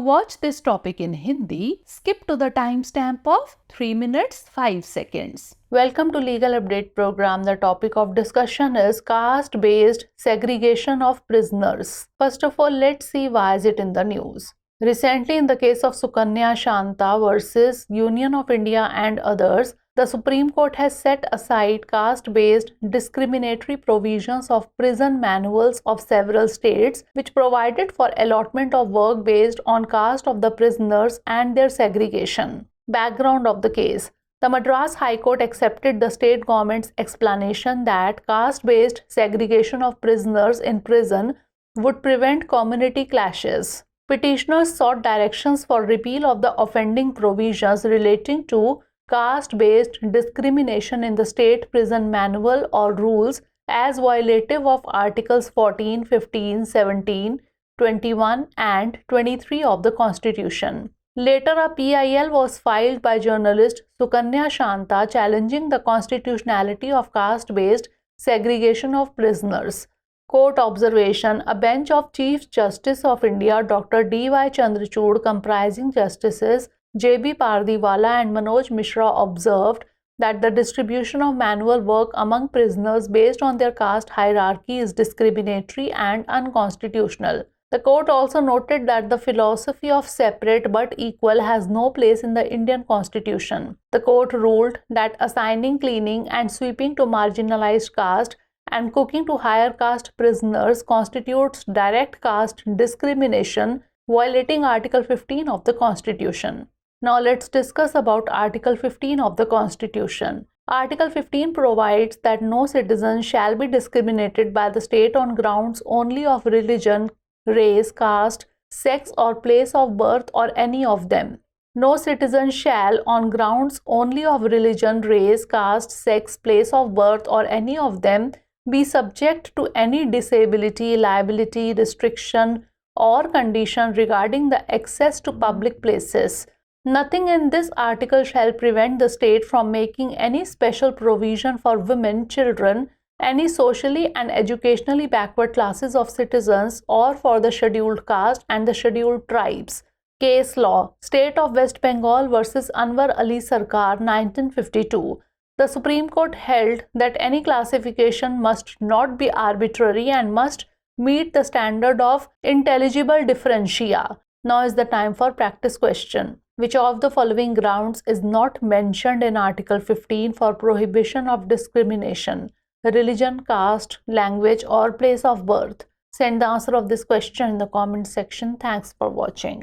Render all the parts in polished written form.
watch this topic in Hindi, skip to the timestamp of 3 minutes 5 seconds. Welcome to Legal Update program. The topic of discussion is caste-based segregation of prisoners. First of all, let's see why is it in the news. Recently, in the case of Sukanya Shanta versus Union of India and others, the Supreme Court has set aside caste-based discriminatory provisions of prison manuals of several states, which provided for allotment of work based on caste of the prisoners and their segregation. Background of the case. The Madras High Court accepted the state government's explanation that caste-based segregation of prisoners in prison would prevent community clashes. Petitioners sought directions for repeal of the offending provisions relating to caste-based discrimination in the state prison manual or rules as violative of Articles 14, 15, 17, 21 and 23 of the Constitution. Later, a PIL was filed by journalist Sukanya Shanta challenging the constitutionality of caste-based segregation of prisoners. Court observation. A bench of Chief Justice of India Dr. D.Y. Chandrachud comprising Justices J.B. Pardiwala and Manoj Mishra observed that the distribution of manual work among prisoners based on their caste hierarchy is discriminatory and unconstitutional. The court also noted that the philosophy of separate but equal has no place in the Indian Constitution. The court ruled that assigning cleaning and sweeping to marginalized caste and cooking to higher caste prisoners constitutes direct caste discrimination, violating Article 15 of the Constitution. Now let's discuss about Article 15 of the Constitution. Article 15 provides that no citizen shall be discriminated by the state on grounds only of religion, race, caste, sex or place of birth or any of them. No citizen shall, on grounds only of religion, race, caste, sex, place of birth or any of them, be subject to any disability, liability, restriction or condition regarding the access to public places. Nothing in this article shall prevent the state from making any special provision for women, children, any socially and educationally backward classes of citizens or for the scheduled caste and the scheduled tribes. Case law. State of West Bengal versus Anwar Ali Sarkar, 1952. The Supreme Court held that any classification must not be arbitrary and must meet the standard of intelligible differentia. Now is the time for practice question. Which of the following grounds is not mentioned in Article 15 for prohibition of discrimination? Religion, caste, language or place of birth? Send the answer of this question in the comment section. Thanks for watching.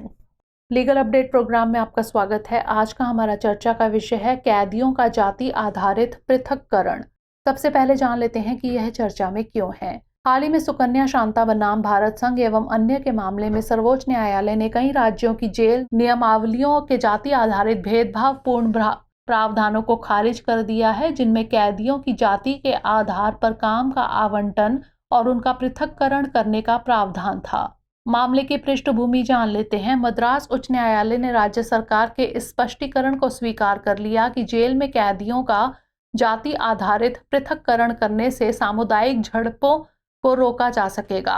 Legal update program में आपका स्वागत है। आज का हमारा चर्चा का विषय है कैदियों का जाति आधारित पृथक्करण। सबसे पहले जान लेते हैं कि यह चर्चा में क्यों है। हाल ही में सुकन्या शांता बनाम भारत संघ एवं अन्य के मामले में सर्वोच्च न्यायालय ने कई राज्यों की जेल नियमावलियों के जाति आधारित भेदभावपूर्ण प्रावधानों को खारिज कर दिया है, जिनमें कैदियों की जाति के आधार पर काम का आवंटन और उनका पृथक्करण करने का प्रावधान था। मामले की पृष्ठभूमि जान लेते हैं। मद्रास उच्च न्यायालय ने राज्य सरकार के इस स्पष्टीकरण को स्वीकार कर लिया कि जेल में कैदियों का जाति आधारित पृथक्करण करने से सामुदायिक झड़पों को रोका जा सकेगा।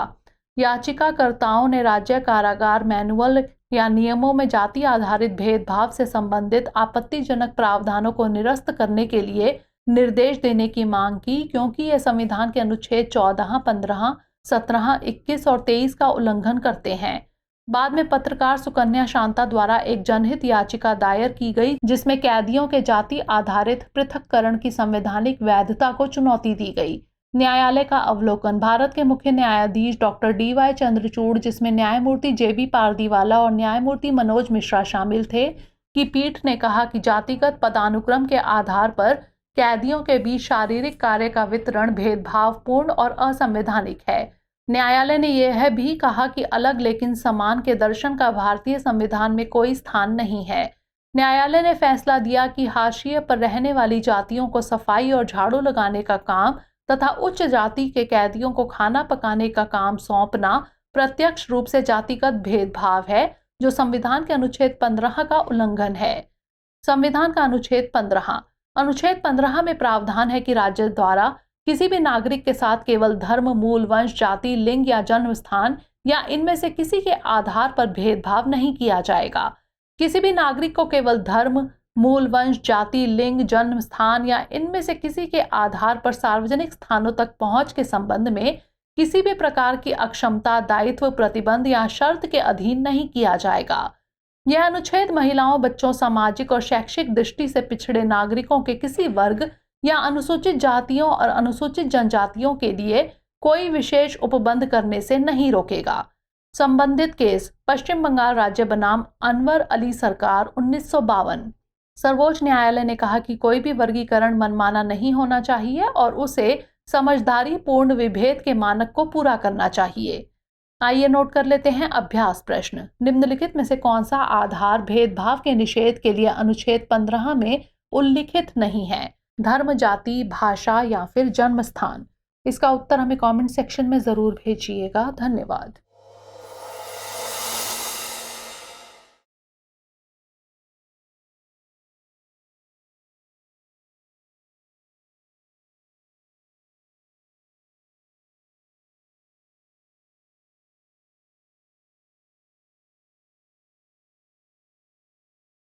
याचिकाकर्ताओं ने राज्य कारागार मैनुअल या नियमों में जाति आधारित भेदभाव से संबंधित आपत्तिजनक प्रावधानों को निरस्त करने के लिए निर्देश देने की मांग की, क्योंकि यह संविधान के अनुच्छेद 14, 15, 17, 21 और 23 का उल्लंघन करते हैं। बाद में पत्रकार सुकन्या शांता द्वारा एक जनहित याचिका दायर की गई, जिसमें कैदियों के जाति आधारित पृथक्करण की संवैधानिक वैधता को चुनौती दी गई। न्यायालय का अवलोकन। भारत के मुख्य न्यायाधीश डॉक्टर D.Y. चंद्रचूड़, जिसमें न्यायमूर्ति J.B. पारदीवाला और न्यायमूर्ति मनोज मिश्रा शामिल थे, की पीठ ने कहा कि जातिगत पदानुक्रम के आधार पर कैदियों के बीच शारीरिक कार्य का वितरण भेदभावपूर्ण और असंवैधानिक है। न्यायालय ने यह भी कहा कि अलग लेकिन समान के दर्शन का भारतीय संविधान में कोई स्थान नहीं है। न्यायालय ने फैसला दिया कि हाशिए पर रहने वाली जातियों को सफाई और झाड़ू लगाने का काम तथा उच्च जाति के कैदियों को खाना पकाने का काम सौंपना प्रत्यक्ष रूप से जातिगत भेदभाव है, जो संविधान के अनुच्छेद 15 का उल्लंघन है। संविधान का अनुच्छेद 15 में प्रावधान है कि राज्य द्वारा किसी भी नागरिक के साथ केवल धर्म, मूल, वंश, जाति, लिंग या जन्म स्थान या इनमें से किसी के आधार पर भेदभाव नहीं किया जाएगा। किसी भी नागरिक को केवल धर्म, मूल वंश, जाति, लिंग, जन्म स्थान या इनमें से किसी के आधार पर सार्वजनिक स्थानों तक पहुंच के संबंध में किसी भी प्रकार की अक्षमता, दायित्व, प्रतिबंध या शर्त के अधीन नहीं किया जाएगा। यह अनुच्छेद महिलाओं, बच्चों, सामाजिक और शैक्षिक दृष्टि से पिछड़े नागरिकों के किसी वर्ग या अनुसूचित जातियों और अनुसूचित जनजातियों के लिए कोई विशेष उपबंध करने से नहीं रोकेगा। संबंधित केस पश्चिम बंगाल राज्य बनाम अनवर अली सरकार 1952। सर्वोच्च न्यायालय ने कहा कि कोई भी वर्गीकरण मनमाना नहीं होना चाहिए और उसे समझदारी पूर्ण विभेद के मानक को पूरा करना चाहिए। आइए नोट कर लेते हैं अभ्यास प्रश्न। निम्नलिखित में से कौन सा आधार भेदभाव के निषेध के लिए अनुच्छेद 15 में उल्लिखित नहीं है? धर्म, जाति, भाषा या फिर जन्म स्थान? इसका उत्तर हमें कमेंट सेक्शन में जरूर भेजिएगा। धन्यवाद।